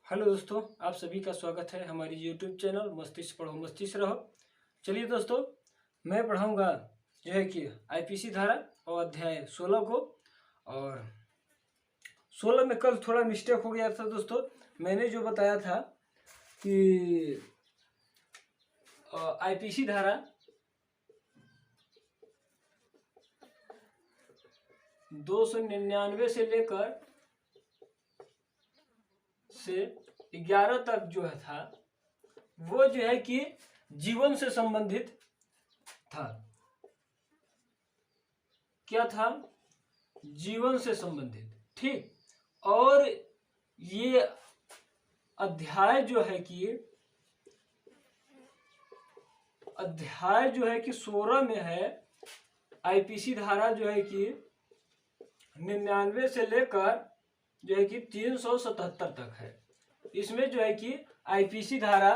Hello दोस्तों, आप सभी का स्वागत है हमारी यूट्यूब चैनल मस्तिष्क पढ़ो मस्तिष्क रहो। चलिए दोस्तों, मैं पढ़ाऊंगा जो है कि आईपीसी धारा और अध्याय 16 को। और 16 में कल थोड़ा मिस्टेक हो गया था दोस्तों। मैंने जो बताया था कि आईपीसी धारा 299 से लेकर 11 तक जो है था वो जो है कि जीवन से संबंधित था। क्या था? जीवन से संबंधित। ठीक। और ये अध्याय जो है कि 16 में है। आईपीसी धारा जो है कि 99 से लेकर जो है कि 377 तक है। इसमें जो है कि आईपीसी धारा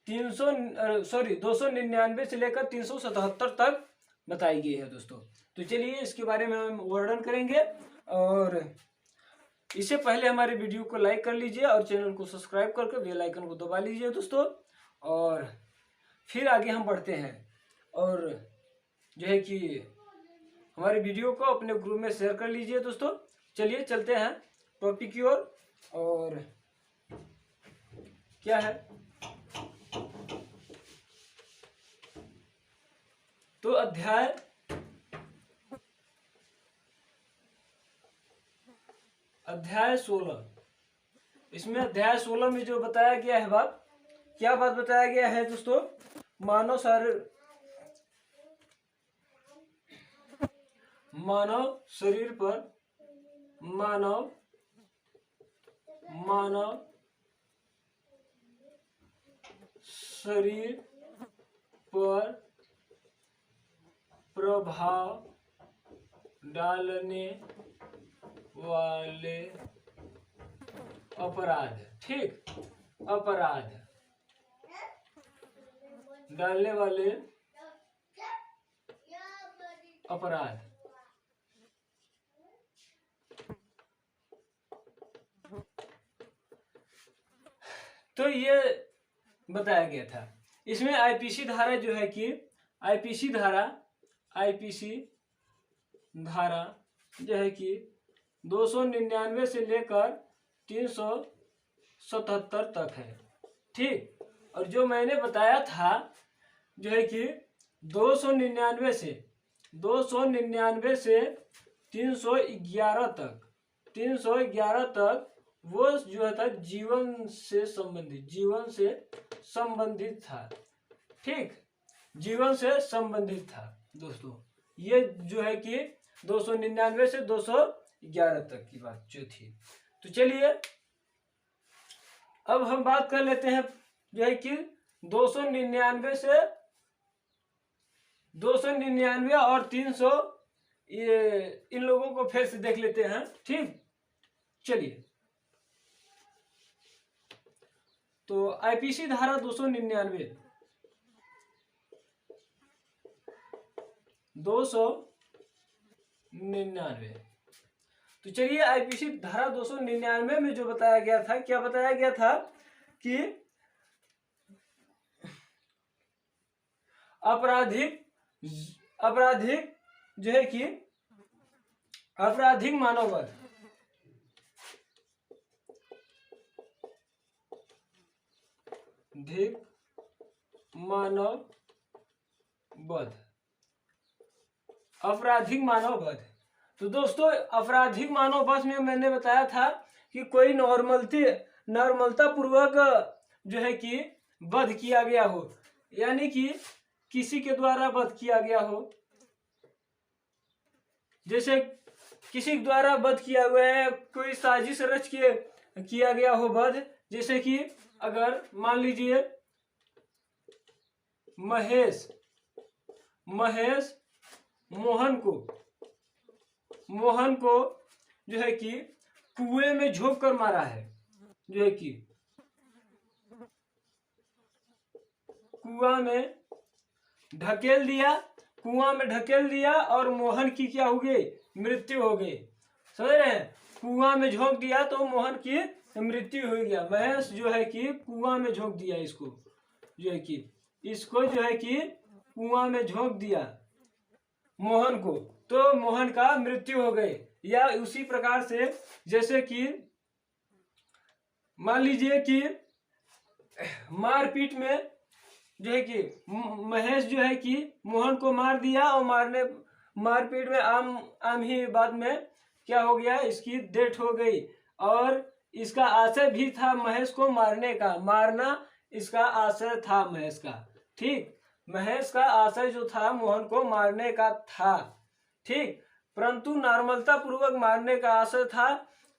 299 से लेकर 377 तक बताई गई है दोस्तों। तो चलिए इसके बारे में हम वर्णन करेंगे। और इससे पहले हमारे वीडियो को लाइक कर लीजिए और चैनल को सब्सक्राइब करके बेल आइकन को दबा लीजिए दोस्तों। और फिर आगे हम बढ़ते हैं और जो है कि हमारे वीडियो को अपने ग्रुप में शेयर कर लीजिए दोस्तों। चलिए चलते हैं टॉपिक की ओर। और क्या है तो अध्याय 16। इसमें अध्याय 16 में जो बताया गया है क्या बात बताया गया है दोस्तों? मानव शरीर पर प्रभाव डालने वाले अपराध। ठीक। अपराध डालने वाले अपराध। तो ये बताया गया था। इसमें आईपीसी धारा जो है कि आईपीसी धारा जो है कि 299 से लेकर 377 तक है। ठीक। और जो मैंने बताया था जो है कि 299 से 311 तक वो जो था जीवन से संबंधित था। ठीक। जीवन से संबंधित था दोस्तों। ये जो है कि 299 से 211 तक की बात जो थी। तो चलिए अब हम बात कर लेते हैं जो है कि 299 और 300 ये इन लोगों को फिर से देख लेते हैं। ठीक। चलिए तो आईपीसी धारा 299 तो चलिए आईपीसी धारा 299 में जो बताया गया था, क्या बताया गया था कि आपराधिक जो है कि आपराधिक मानववध आपराधिक मानववध। तो दोस्तों आपराधिक मानववध में मैंने बताया था कि कोई नॉर्मलता पूर्वक जो है कि वध किया गया हो, यानी कि किसी के द्वारा वध किया गया हो। जैसे किसी के द्वारा वध किया हुआ है, कोई साजिश रच के किया गया हो वध। जैसे कि अगर मान लीजिए महेश मोहन को जो है कि कुएं में झोंक कर मारा है, जो है कि कुआं में ढकेल दिया और मोहन की क्या हो गई? मृत्यु हो गई। समझ रहे हैं? कुआं में झोंक दिया तो मोहन की मृत्यु हो गया। महेश जो है कि कुआं में झोंक दिया इसको, जो है कि इसको जो है कि कुआं में झोंक दिया मोहन को, तो मोहन का मृत्यु हो गई। या उसी प्रकार से जैसे कि मान लीजिए कि मारपीट में जो है कि महेश जो है कि मोहन को मार दिया, और मारपीट में आम ही बाद में क्या हो गया, इसकी डेथ हो गई। और इसका आशय भी था महेश को मारने का, मारना इसका आशय था महेश का। ठीक, महेश का आशय जो था मोहन को मारने का था। ठीक, परंतु नॉर्मलता पूर्वक मारने का आशय था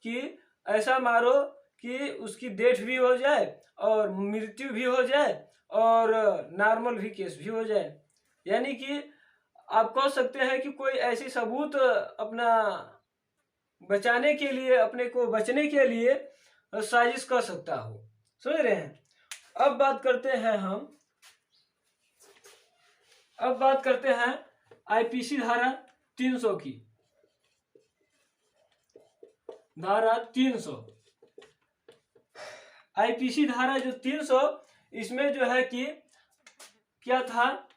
कि ऐसा मारो कि उसकी डेथ भी हो जाए और मृत्यु भी हो जाए और नॉर्मल भी केस भी हो जाए। यानी कि आप कह सकते हैं कि कोई ऐसी सबूत अपना बचाने के लिए, अपने को बचने के लिए साजिश कर सकता हो। समझ रहे हैं। अब बात करते हैं आईपीसी धारा 300 की। धारा 300, आईपीसी धारा जो 300, इसमें जो है कि क्या था,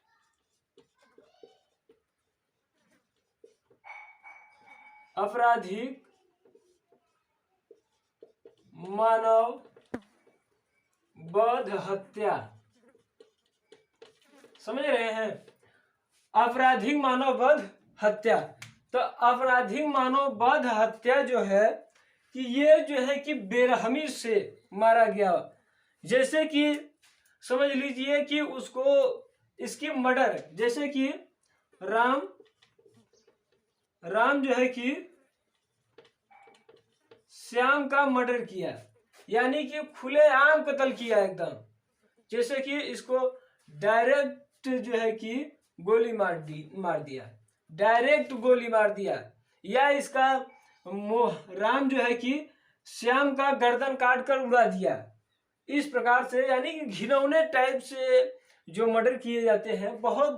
आपराधिक मानव वध हत्या। समझ रहे हैं, आपराधिक मानव वध हत्या। तो आपराधिक मानव वध हत्या जो है कि ये जो है कि बेरहमी से मारा गया। जैसे कि समझ लीजिए कि उसको, इसकी मर्डर, जैसे कि राम जो है कि श्याम का मर्डर किया, यानी कि खुलेआम कत्ल किया एकदम। जैसे कि इसको डायरेक्ट जो है कि गोली मार दिया, डायरेक्ट गोली मार दिया। या इसका राम जो है कि श्याम का गर्दन काट कर उड़ा दिया। इस प्रकार से यानी कि घिनौने टाइप से जो मर्डर किए जाते हैं, बहुत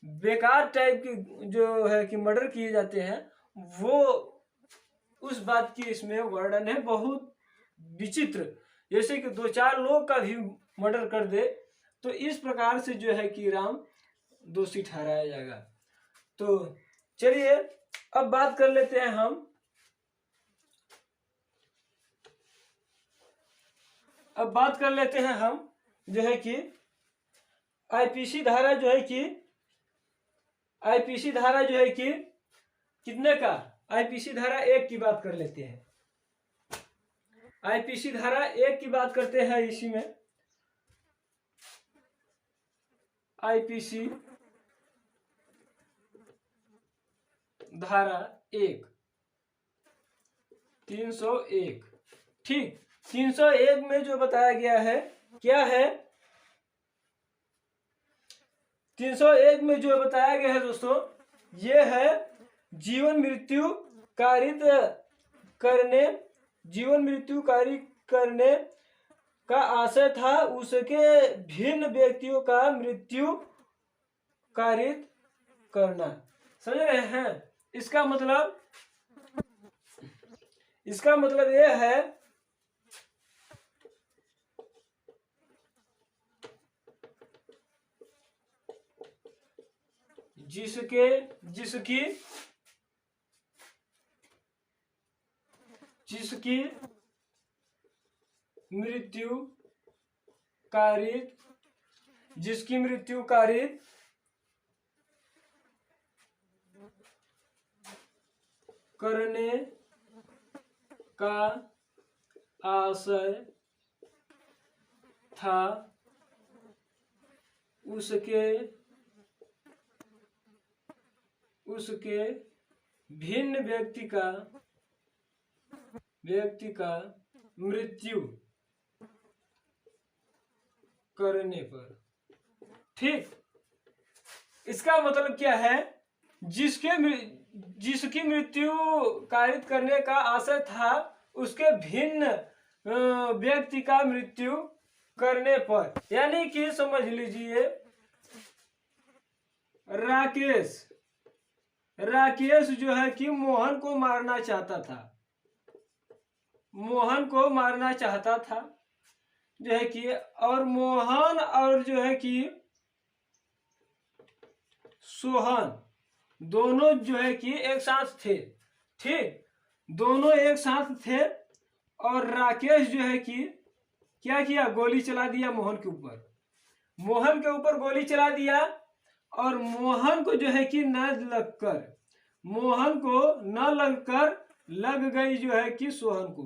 बेकार टाइप के जो है कि मर्डर किए जाते हैं, वो उस बात की इसमें वर्णन है, बहुत विचित्र। जैसे कि 2-4 लोग का भी मर्डर कर दे, तो इस प्रकार से जो है कि राम दोषी ठहराया जाएगा। तो चलिए अब बात कर लेते हैं हम जो है कि आईपीसी धारा जो है कि कितने का, आईपीसी धारा 1 की बात कर लेते हैं। आईपीसी धारा 1 की बात करते हैं। इसी में आईपीसी धारा 1 301। ठीक, 301 में जो बताया गया है क्या है, 301 में जो बताया गया है दोस्तों, ये है जीवन मृत्यु कारित करने का आशय था उसके भिन्न व्यक्तियों का मृत्यु कारित करना। समझ रहे हैं। इसका मतलब यह है जिसकी मृत्यु कारित करने का आशय था उसके भिन्न व्यक्ति का मृत्यु करने पर। ठीक, इसका मतलब क्या है, जिसकी मृत्यु कारित करने का आशय था उसके भिन्न व्यक्ति का मृत्यु करने पर। यानी कि समझ लीजिए राकेश जो है कि मोहन को मारना चाहता था, मोहन को मारना चाहता था जो है कि, और मोहन और जो है कि सोहन दोनों जो है कि एक साथ थे। ठीक, दोनों एक साथ थे और राकेश जो है कि क्या किया, गोली चला दिया मोहन के ऊपर। मोहन के ऊपर गोली चला दिया और मोहन को जो है कि मोहन को न लगकर लग गई जो है कि सोहन को।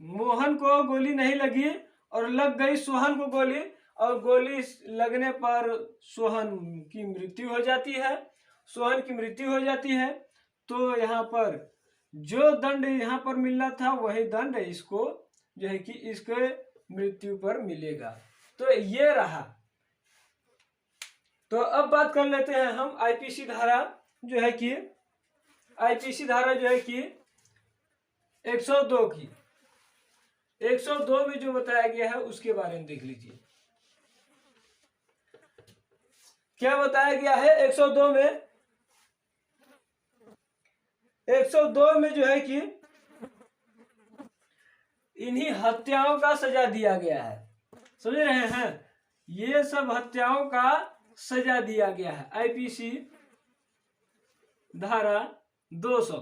मोहन को गोली नहीं लगी और लग गई सोहन को गोली, और गोली लगने पर सोहन की मृत्यु हो जाती है। सोहन की मृत्यु हो जाती है तो यहाँ पर जो दंड यहाँ पर मिलना था वही दंड इसको जो है कि इसके मृत्यु पर मिलेगा। तो ये रहा। तो अब बात कर लेते हैं हम आईपीसी धारा जो है कि 102 की। 102 में जो बताया गया है उसके बारे में देख लीजिए। क्या बताया गया है 102 में? 102 में जो है कि इन्हीं हत्याओं का सजा दिया गया है। समझ रहे हैं? ये सब हत्याओं का सजा दिया गया है। आईपीसी धारा 200,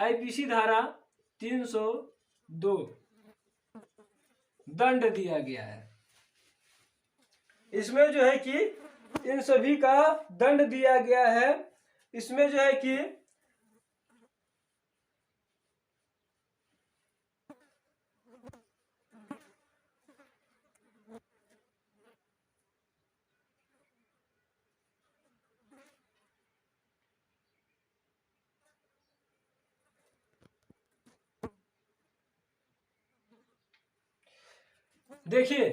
आईपीसी धारा 302 दंड दिया गया है। इसमें जो है कि इन सभी का दंड दिया गया है। इसमें जो है कि देखिए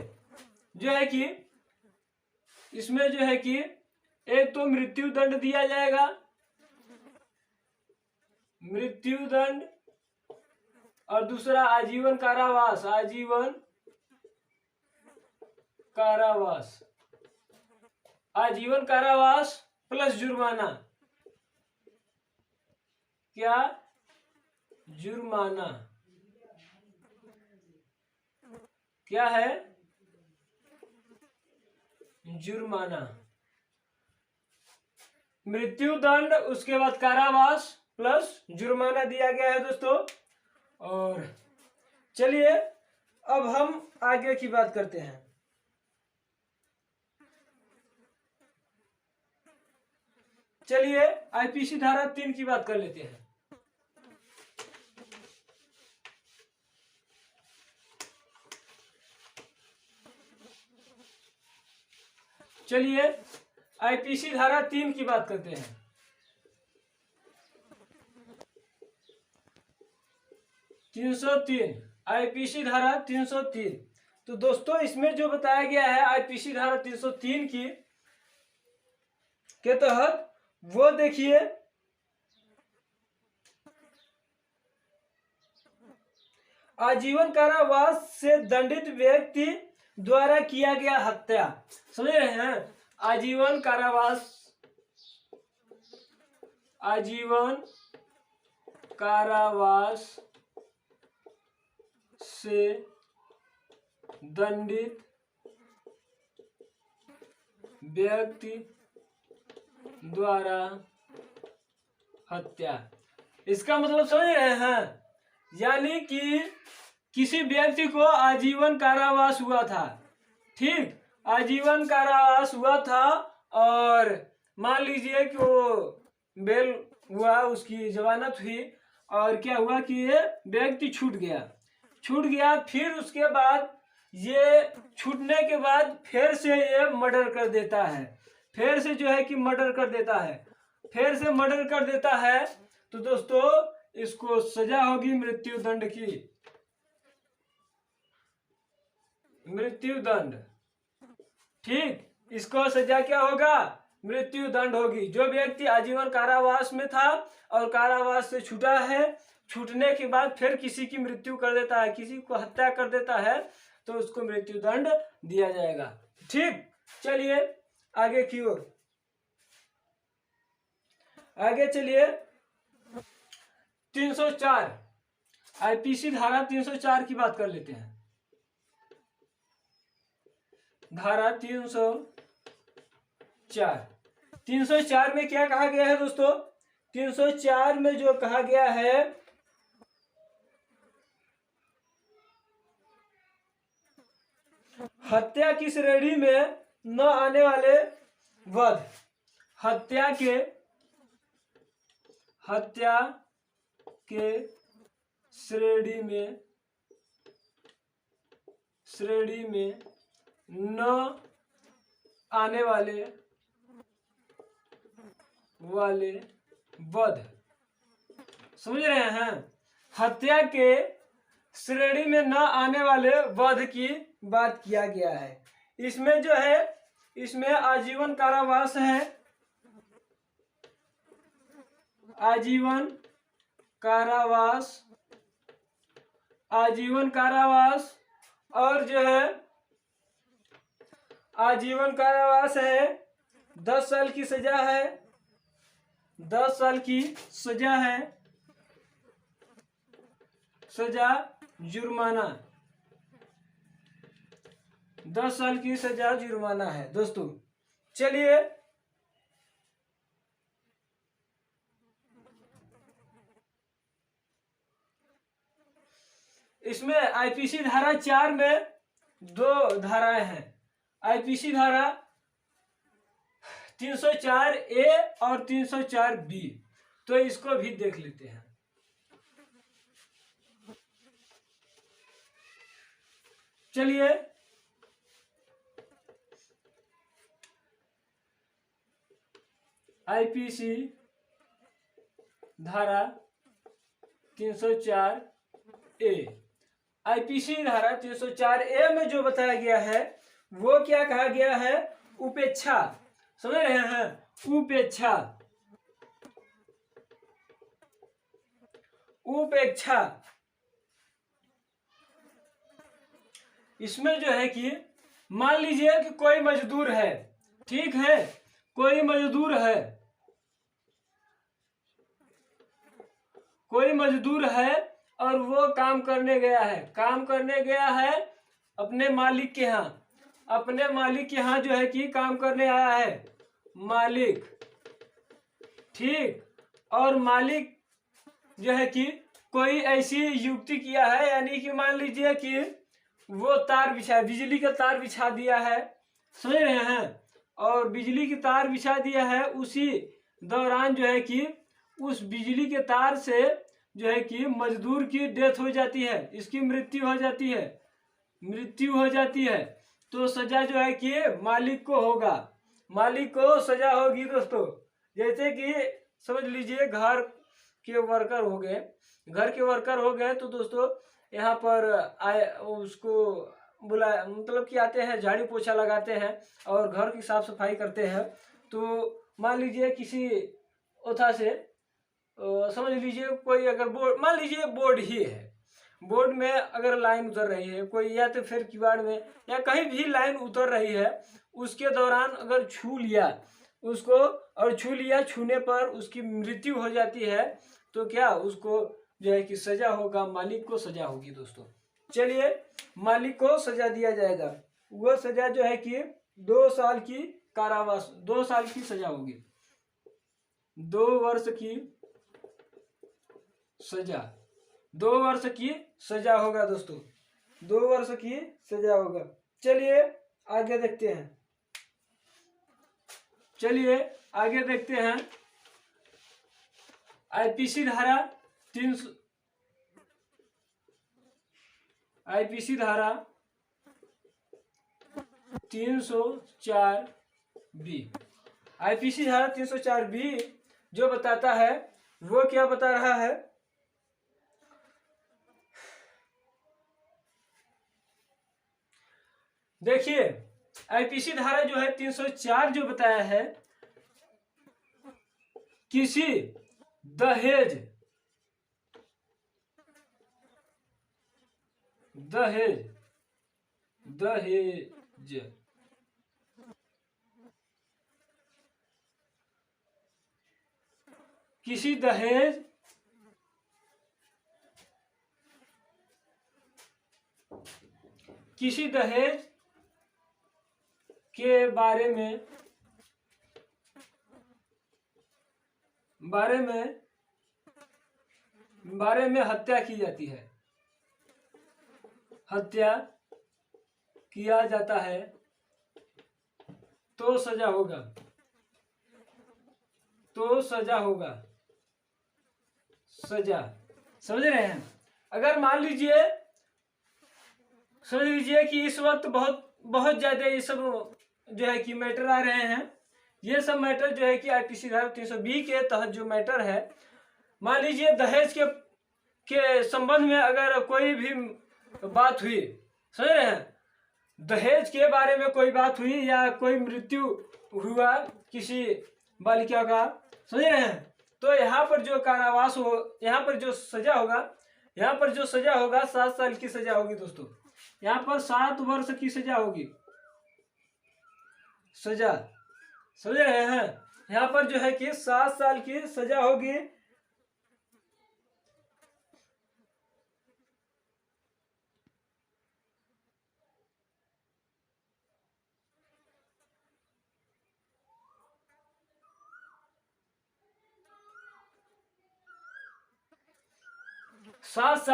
जो है कि इसमें जो है कि एक तो मृत्यु दंड दिया जाएगा, मृत्यु दंड, और दूसरा आजीवन कारावास। आजीवन कारावास, आजीवन कारावास प्लस जुर्माना। क्या? जुर्माना। क्या है? जुर्माना। मृत्यु दंड, उसके बाद कारावास प्लस जुर्माना दिया गया है दोस्तों। और चलिए अब हम आगे की बात करते हैं। चलिए आईपीसी धारा 3 की बात कर लेते हैं। चलिए आईपीसी धारा 3 की बात करते हैं। आईपीसी धारा 303। तो दोस्तों इसमें जो बताया गया है आईपीसी धारा 303 की के तहत, वो देखिए आजीवन कारावास से दंडित व्यक्ति द्वारा किया गया हत्या। समझ रहे हैं? आजीवन कारावास, आजीवन कारावास से दंडित व्यक्ति द्वारा हत्या। इसका मतलब समझ रहे हैं? यानी कि किसी व्यक्ति को आजीवन कारावास हुआ था। ठीक, आजीवन कारावास हुआ था और मान लीजिए कि वो बेल हुआ, उसकी जमानत हुई, और क्या हुआ कि ये व्यक्ति छूट गया। फिर उसके बाद ये छूटने के बाद फिर से ये मर्डर कर देता है। फिर से जो है कि मर्डर कर देता है। तो दोस्तों इसको सजा होगी मृत्यु दंड की। मृत्यु दंड। ठीक, इसको सजा क्या होगा? मृत्यु दंड होगी। जो व्यक्ति आजीवन कारावास में था और कारावास से छूटा है, छूटने के बाद फिर किसी की मृत्यु कर देता है, किसी को हत्या कर देता है, तो उसको मृत्यु दंड दिया जाएगा। ठीक, चलिए आगे की ओर आगे चलिए। 304 आईपीसी धारा 304 की बात कर लेते हैं। धारा 304 में क्या कहा गया है दोस्तों? 304 में जो कहा गया है, हत्या की श्रेणी में न आने वाले वध, हत्या के श्रेणी में न आने वाले वध, समझ रहे हैं? हत्या के श्रेणी में न आने वाले वध की बात किया गया है। इसमें जो है, इसमें आजीवन कारावास है, आजीवन कारावास और जो है आजीवन कारावास है, 10 साल की सजा है, 10 साल की सजा है, सजा जुर्माना, 10 साल की सजा जुर्माना है दोस्तों। चलिए इसमें आईपीसी धारा 4 में 2 धाराएं हैं। आईपीसी धारा 304A और 304B, तो इसको भी देख लेते हैं। चलिए आईपीसी धारा 304A, आईपीसी धारा 304A में जो बताया गया है वो क्या कहा गया है? उपेक्षा, समझ रहे हैं? उपेक्षा इसमें जो है कि मान लीजिए कि कोई मजदूर है, ठीक है, कोई मजदूर है और वो काम करने गया है अपने मालिक के यहाँ, जो है कि काम करने आया है मालिक, ठीक, और मालिक जो है कि कोई ऐसी युक्ति किया है, यानी कि मान लीजिए कि वो बिजली का तार बिछा दिया है, समझ रहे हैं? और बिजली की तार बिछा दिया है, उसी दौरान जो है कि उस बिजली के तार से जो है कि मजदूर की डेथ हो जाती है, इसकी मृत्यु हो जाती है, तो सजा जो है कि मालिक को सजा होगी दोस्तों। जैसे कि समझ लीजिए घर के वर्कर हो गए, तो दोस्तों यहाँ पर उसको बुलाया, मतलब कि आते हैं, झाड़ू पोछा लगाते हैं और घर की साफ सफाई करते हैं। तो मान लीजिए किसी ओथा से समझ लीजिए कोई अगर मान लीजिए बोर्ड ही है, बोर्ड में अगर लाइन उतर रही है कोई, या तो फिर किवाड़ में या कहीं भी लाइन उतर रही है, उसके दौरान अगर छू लिया उसको, और छूने पर उसकी मृत्यु हो जाती है, तो क्या उसको जो है कि सजा होगा, मालिक को सजा होगी दोस्तों। चलिए मालिक को सजा दिया जाएगा, वो सजा जो है कि 2 साल की कारावास, 2 साल की सजा होगी, 2 वर्ष की सजा, 2 वर्ष की सजा होगा दोस्तों, 2 वर्ष की सजा होगा। चलिए आगे देखते हैं, आईपीसी धारा 304B, आईपीसी धारा 304B जो बताता है वो क्या बता रहा है? देखिए आईपीसी धारा जो है 304 जो बताया है, किसी दहेज किसी दहेज के बारे में हत्या की जाती है, हत्या किया जाता है तो सजा होगा, सजा। समझ रहे हैं? अगर मान लीजिए, समझ लीजिए कि इस वक्त बहुत ज्यादा ये सब जो है कि मैटर आ रहे हैं। ये सब मैटर जो है कि आईपीसी धारा 320 के तहत जो मैटर है, मान लीजिए दहेज के संबंध में अगर कोई भी बात हुई, समझ रहे हैं, दहेज के बारे में कोई बात हुई या कोई मृत्यु हुआ किसी बालिका का, समझ रहे हैं, तो यहाँ पर जो कारावास हो, यहाँ पर जो सजा होगा 7 साल की सजा होगी दोस्तों। यहाँ पर 7 वर्ष की सजा होगी, सजा। समझ रहे हैं? यहाँ पर जो है कि 7 साल की सजा होगी। सात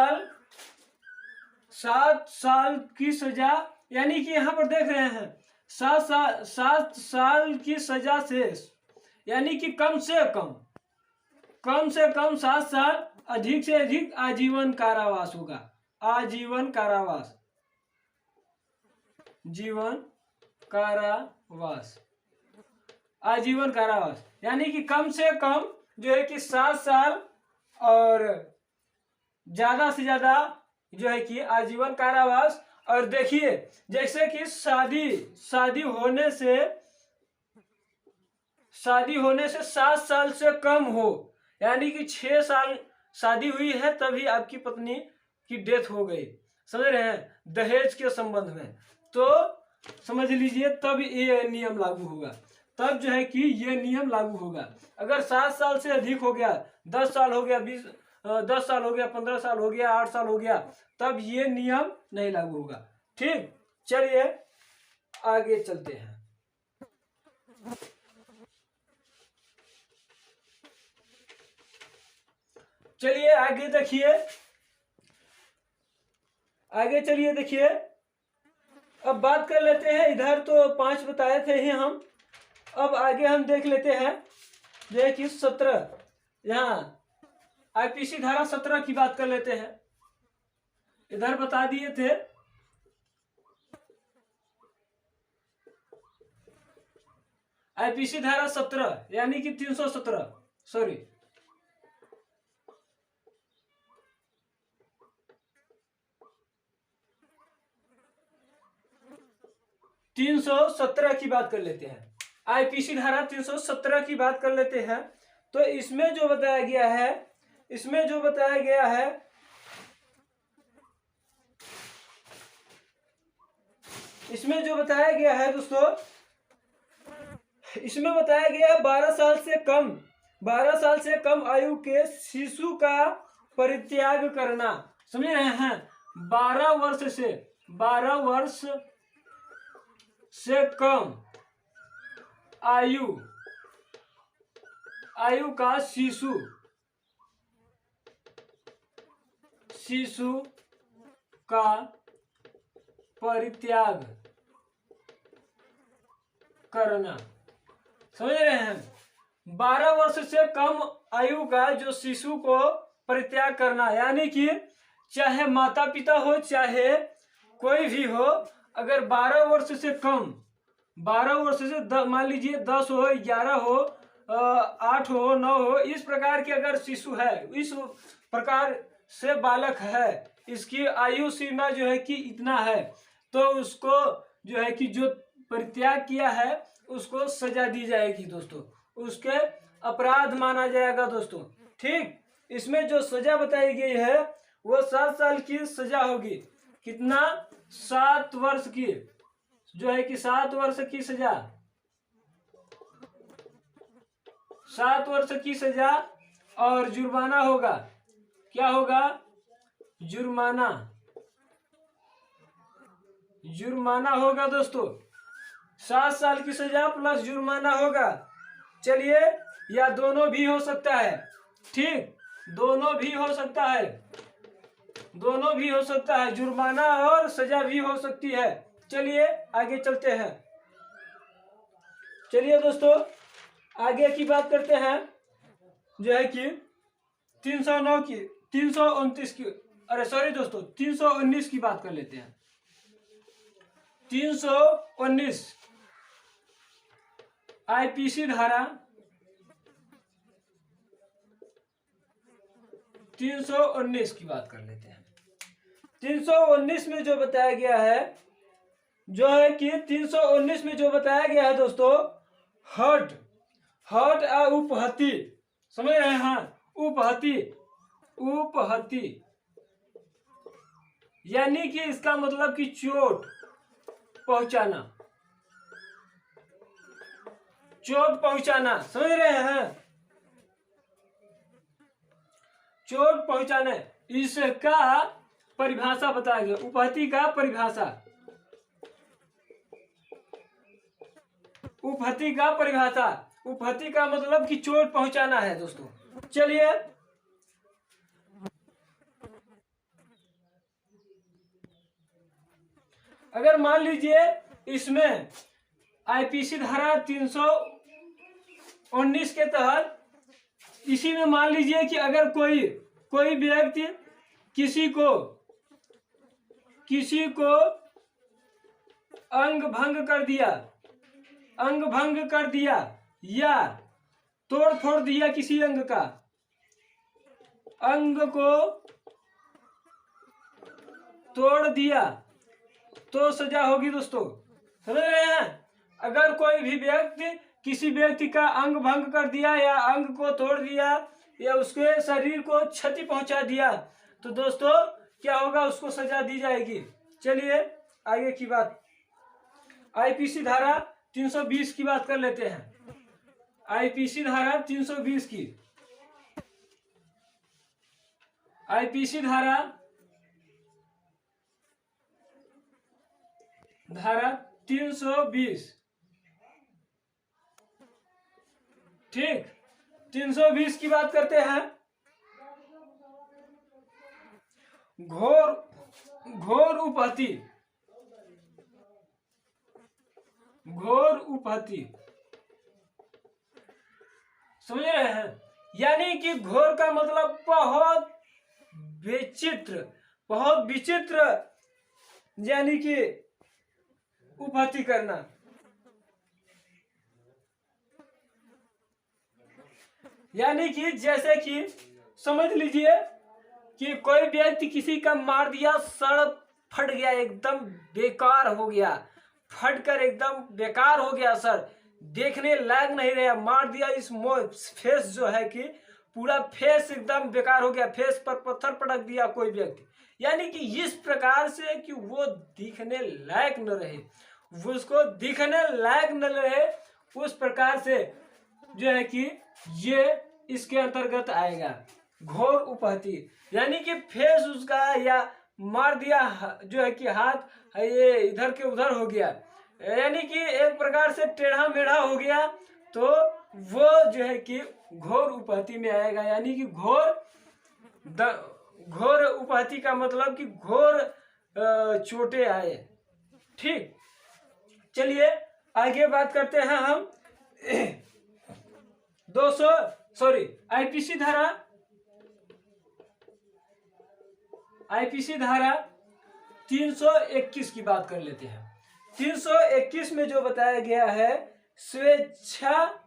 साल की सजा, यानी कि यहाँ पर देख रहे हैं 7 साल की सजा से, यानी कि कम से कम 7 साल, अधिक से अधिक आजीवन कारावास होगा। आजीवन कारावास, आजीवन कारावास, यानी कि कम से कम जो है कि 7 साल और ज्यादा से ज्यादा जो है कि आजीवन कारावास। और देखिए, जैसे कि शादी होने से 7 साल से कम हो, यानी कि 6 साल शादी हुई है तभी आपकी पत्नी की डेथ हो गई, समझ रहे हैं, दहेज के संबंध में, तो समझ लीजिए तब ये नियम लागू होगा, तब जो है कि ये नियम लागू होगा। अगर 7 साल से अधिक हो गया, 10 साल हो गया, 10 साल हो गया, 15 साल हो गया, 8 साल हो गया, तब ये नियम नहीं लागू होगा। ठीक, चलिए आगे चलते हैं। चलिए आगे देखिए, आगे चलिए देखिए, अब बात कर लेते हैं। इधर तो 5 बताए थे ही हम, अब आगे हम देख लेते हैं जो कि 17, यहाँ आईपीसी धारा 17 की बात कर लेते हैं। इधर बता दिए थे, आईपीसी धारा 17 यानी कि 317, सॉरी 317 की बात कर लेते हैं। आईपीसी धारा 317 की बात कर लेते हैं। तो इसमें जो बताया गया है, दोस्तों, इसमें बताया गया है 12 साल से कम आयु के शिशु का परित्याग करना। समझ रहे हैं? 12 वर्ष से कम आयु का शिशु का परित्याग करना। समझ रहे हैं? 12 वर्ष से कम आयु का जो शिशु को परित्याग करना, यानी कि चाहे माता पिता हो चाहे कोई भी हो, अगर 12 वर्ष से कम, 12 वर्ष से मान लीजिए 10 हो, 11 हो, 8 हो, 9 हो, इस प्रकार के अगर शिशु है, इस प्रकार से बालक है, इसकी आयु सीमा जो है कि इतना है, तो उसको जो है कि जो परित्याग किया है उसको सजा दी जाएगी दोस्तों, उसके अपराध माना जाएगा दोस्तों। ठीक, इसमें जो सजा बताई गई है वो 7 साल की सजा होगी। कितना? 7 वर्ष की, जो है कि 7 वर्ष की सजा, 7 वर्ष की सजा, और जुर्माना होगा। क्या होगा? जुर्माना जुर्माना होगा दोस्तों, 7 साल की सजा प्लस जुर्माना होगा। चलिए, या दोनों भी हो सकता है, ठीक, दोनों भी हो सकता है, दोनों भी हो सकता है, जुर्माना और सजा भी हो सकती है। चलिए आगे चलते हैं। चलिए दोस्तों आगे की बात करते हैं, जो है कि 309 की 329 की, अरे सॉरी दोस्तों 319 की बात कर लेते हैं। 319 आईपीसी धारा 319 की बात कर लेते हैं। 319 में जो बताया गया है, जो है कि 319 में जो बताया गया है दोस्तों, हट हट उपहति, समझ रहे हैं? हाँ, उपहति, उपहति यानी कि इसका मतलब कि चोट पहुंचाना, चोट पहुंचाना, समझ रहे हैं? चोट पहुंचाना, इसका परिभाषा बताया गया, उपहति का परिभाषा, उपहति का परिभाषा, उपहति का मतलब कि चोट पहुंचाना है दोस्तों। चलिए अगर मान लीजिए इसमें आईपीसी धारा 319 के तहत, इसी में मान लीजिए कि अगर कोई व्यक्ति किसी को अंग भंग कर दिया या तोड़ फोड़ दिया किसी अंग का, अंग को तोड़ दिया तो सजा होगी दोस्तों, समझ रहे हैं? अगर कोई भी व्यक्ति किसी व्यक्ति का अंग भंग कर दिया या अंग को तोड़ दिया या उसके शरीर को क्षति पहुंचा दिया तो दोस्तों क्या होगा, उसको सजा दी जाएगी। चलिए आगे की बात, आईपीसी धारा 320 की बात कर लेते हैं। आईपीसी धारा 320 की, आईपीसी धारा 320, ठीक, 320 की बात करते हैं। घोर उपहति, घोर उपहति, समझ रहे हैं? यानी कि घोर का मतलब बहुत विचित्र, यानी कि उपहति करना, यानी कि जैसे कि समझ लीजिए कि कोई व्यक्ति किसी का मार दिया, सड़ फट गया, एकदम बेकार हो गया, फटकर एकदम बेकार हो गया, सर देखने लायक नहीं रहा, मार दिया, इस फेस जो है कि पूरा फेस एकदम बेकार हो गया, फेस पर पत्थर पटक दिया कोई व्यक्ति, यानी कि इस प्रकार से कि वो दिखने लायक न रहे, उसको दिखने लायक न रहे, उस प्रकार से जो है कि ये इसके अंतर्गत आएगा घोर उपहति। यानी कि फेस उसका या मार दिया जो है कि हाथ ये इधर के उधर हो गया, यानी कि एक प्रकार से टेढ़ा मेढ़ा हो गया, तो वो जो है कि घोर उपहति में आएगा। यानी कि घोर उपहति का मतलब कि घोर चोटें आए, ठीक। चलिए आगे बात करते हैं हम आईपीसी धारा 321 की बात कर लेते हैं। 321 में जो बताया गया है, स्वेच्छा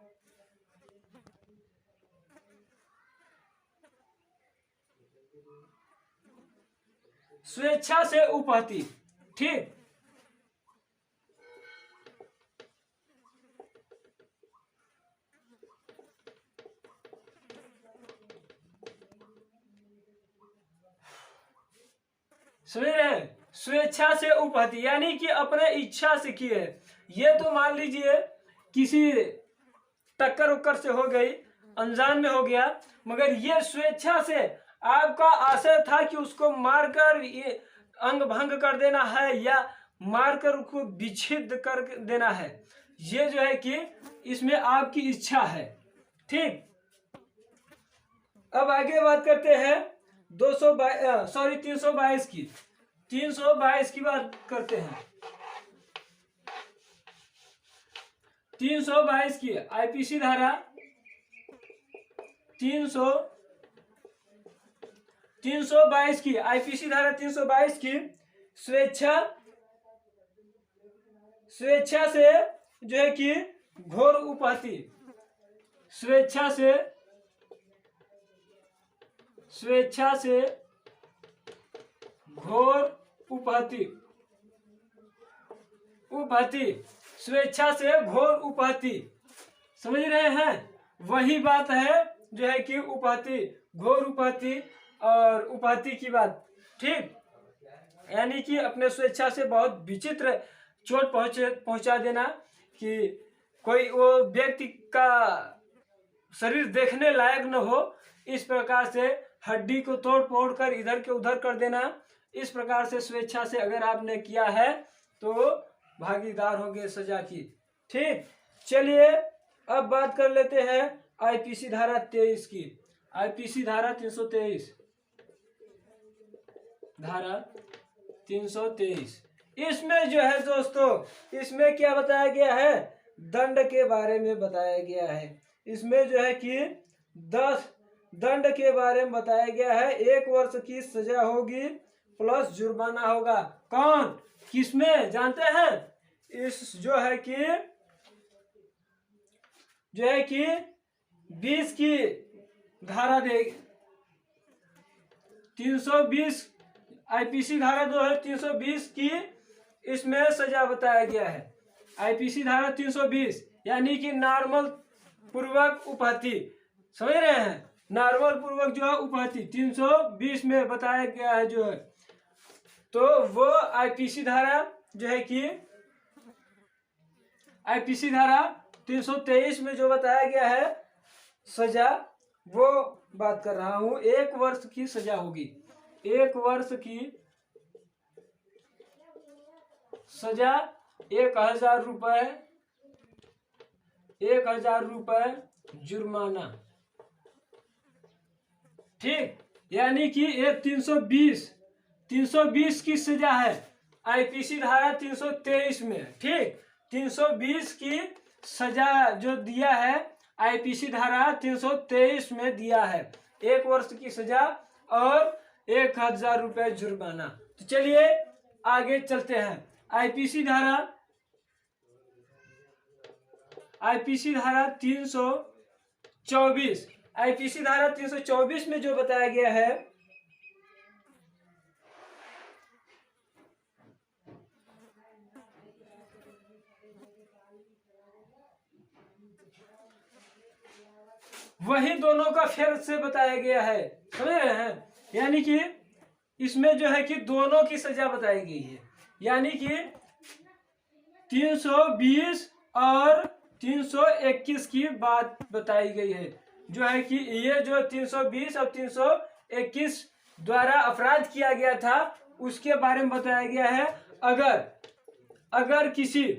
से उपहति, ठीक, समझ रहे हैं? स्वेच्छा से उपहति यानी कि अपने इच्छा से किए। ये तो मान लीजिए किसी टक्कर उक्कर से हो गई, अनजान में हो गया, मगर ये स्वेच्छा से आपका आशय था कि उसको मारकर ये अंग भंग कर देना है या मारकर उसको विच्छेद कर देना है। ये जो है कि इसमें आपकी इच्छा है। ठीक, अब आगे बात करते हैं 322 की। 322 की बात करते हैं। 322 की आईपीसी धारा 322 की आईपीसी धारा 322 की स्वेच्छा से जो है कि घोर उपहति, स्वेच्छा से घोर उपहति, स्वेच्छा से घोर उपहति, समझ रहे हैं? वही बात है जो है कि उपहति, घोर उपहति और उपहति की बात। ठीक, यानी कि अपने स्वेच्छा से बहुत विचित्र चोट पहुंचा देना कि कोई वो व्यक्ति का शरीर देखने लायक न हो, इस प्रकार से हड्डी को तोड़ कर इधर के उधर कर देना। इस प्रकार से स्वेच्छा से अगर आपने किया है तो भागीदार होंगे सजा की। ठीक, चलिए अब बात कर लेते हैं आईपीसी धारा 23 की। आईपीसी धारा 323, धारा 323, इसमें जो है दोस्तों, इसमें क्या बताया गया है? दंड के बारे में बताया गया है। इसमें जो है कि 10 दंड के बारे में बताया गया है। 1 वर्ष की सजा होगी प्लस जुर्माना होगा। कौन किसमें जानते हैं? इस जो है कि 20 की धारा दे 320 आईपीसी धारा जो है 320 की, इसमें सजा बताया गया है। आईपीसी धारा 320 यानी कि नॉर्मल पूर्वक उपहति, समझ रहे हैं? नॉर्मल पूर्वक जो है उपहति 320 में बताया गया है जो है। तो वो आईपीसी धारा जो है कि आईपीसी धारा 323 में जो बताया गया है सजा, वो बात कर रहा हूं। 1 वर्ष की सजा होगी। 1 वर्ष की सजा, 1000 रुपए, 1000 रुपए जुर्माना। ठीक, यानी कि ये 320 की सजा है आईपीसी धारा 323 में। ठीक, 320 की सजा जो दिया है आईपीसी धारा 323 में दिया है, 1 वर्ष की सजा और 1000 रुपए जुर्माना। तो चलिए आगे चलते हैं। आईपीसी धारा 324, आईपीसी धारा 324 में जो बताया गया है, वही दोनों का फेर से बताया गया है, समझ रहे हैं? यानी कि इसमें जो है कि दोनों की सजा बताई गई है। यानी कि 320 और 321 की बात बताई गई है, जो है कि ये जो 320 और 321 द्वारा अपराध किया गया था उसके बारे में बताया गया है। अगर किसी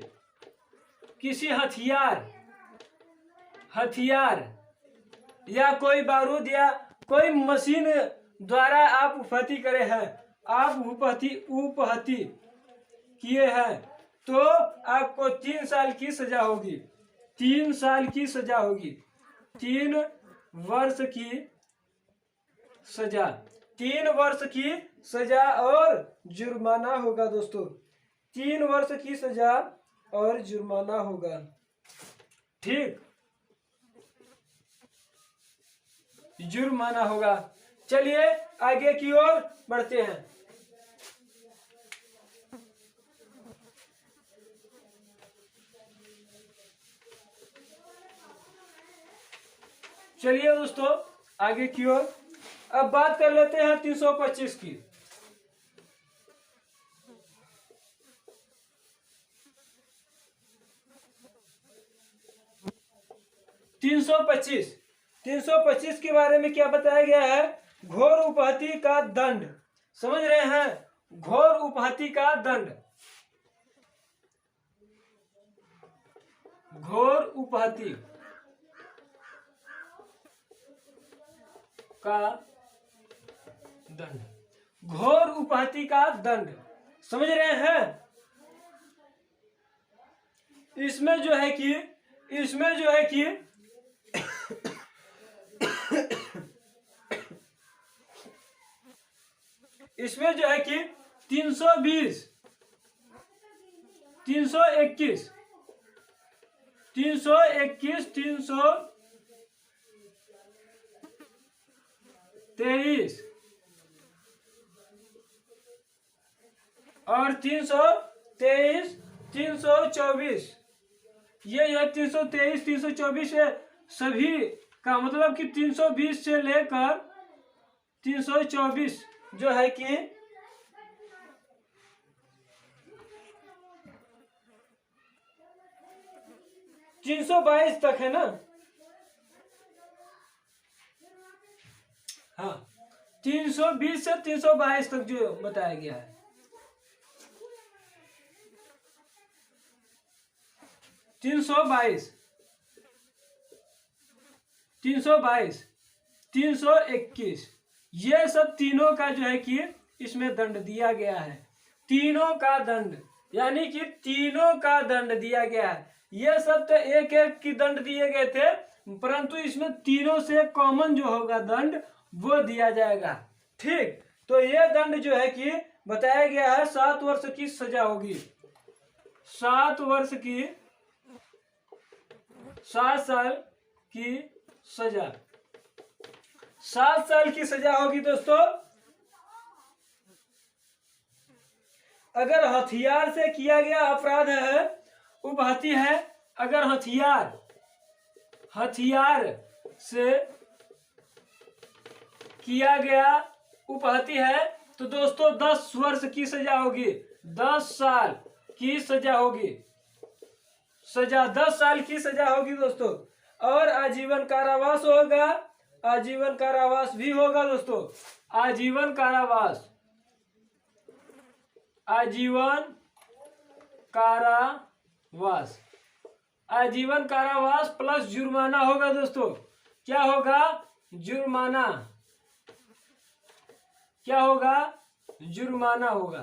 हथियार या कोई बारूद या कोई मशीन द्वारा आप उपहति करे हैं, आप उपहति किए हैं, तो आपको 3 साल की सजा होगी। 3 साल की सजा होगी। 3 वर्ष की सजा, 3 वर्ष की सजा और जुर्माना होगा दोस्तों। 3 वर्ष की सजा और जुर्माना होगा। ठीक, जुर्माना होगा। चलिए आगे की ओर बढ़ते हैं। चलिए दोस्तों आगे की ओर अब बात कर लेते हैं 325 की। 325 के बारे में क्या बताया गया है? घोर उपहति का दंड, समझ रहे हैं? घोर उपहति का दंड, घोर उपहति का दंड, घोर उपहति का दंड, समझ रहे हैं। इसमें जो है कि इसमें जो है कि इसमें जो है कि 320, 321, 321, 323 और 323, 324, ये 323, 324 है सभी का मतलब कि 320 से लेकर 324 जो है कि 322 तक है ना। हाँ, 320 से 322 तक जो बताया गया है। 322, 322, 321, ये सब तीनों का जो है कि इसमें दंड दिया गया है। तीनों का दंड यानी कि तीनों का दंड दिया गया है। ये सब तो एक एक की दंड दिए गए थे, परंतु इसमें तीनों से कॉमन जो होगा दंड वो दिया जाएगा। ठीक, तो ये दंड जो है कि बताया गया है 7 वर्ष की सजा होगी। 7 वर्ष की, 7 साल की सजा, 7 साल की सजा होगी दोस्तों। अगर हथियार से किया गया अपराध है, उपहति है, अगर हथियार से किया गया उपहति है तो दोस्तों 10 वर्ष की सजा होगी, 10 साल की सजा होगी, सजा 10 साल की सजा होगी दोस्तों। और आजीवन कारावास होगा, आजीवन कारावास भी होगा दोस्तों, आजीवन कारावास, आजीवन कारावास, आजीवन कारावास प्लस जुर्माना होगा दोस्तों। क्या होगा? जुर्माना, क्या होगा? जुर्माना होगा।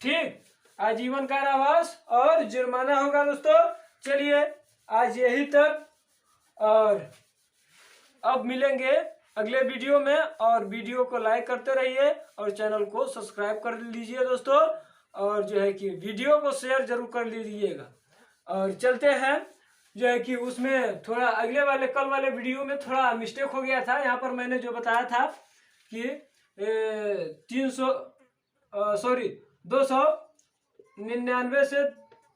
ठीक, आजीवन कारावास और जुर्माना होगा दोस्तों। चलिए आज यही तक, और अब मिलेंगे अगले वीडियो में। और वीडियो को लाइक करते रहिए और चैनल को सब्सक्राइब कर लीजिए दोस्तों, और जो है कि वीडियो को शेयर जरूर कर लीजिएगा। और चलते हैं जो है कि उसमें थोड़ा अगले वाले कल वाले वीडियो में थोड़ा मिस्टेक हो गया था। यहाँ पर मैंने जो बताया था कि 299 से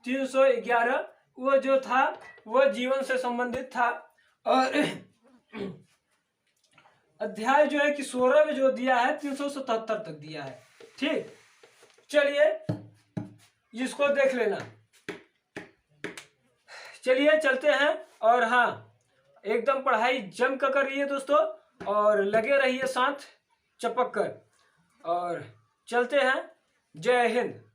311 वो जो था वो जीवन से संबंधित था। और अध्याय जो है कि 16 में जो दिया है 377 तक दिया है। ठीक, चलिए इसको देख लेना। चलिए चलते हैं, और हाँ एकदम पढ़ाई जम कर करिए दोस्तों, और लगे रहिए साथ चपक कर, और चलते हैं। जय हिंद।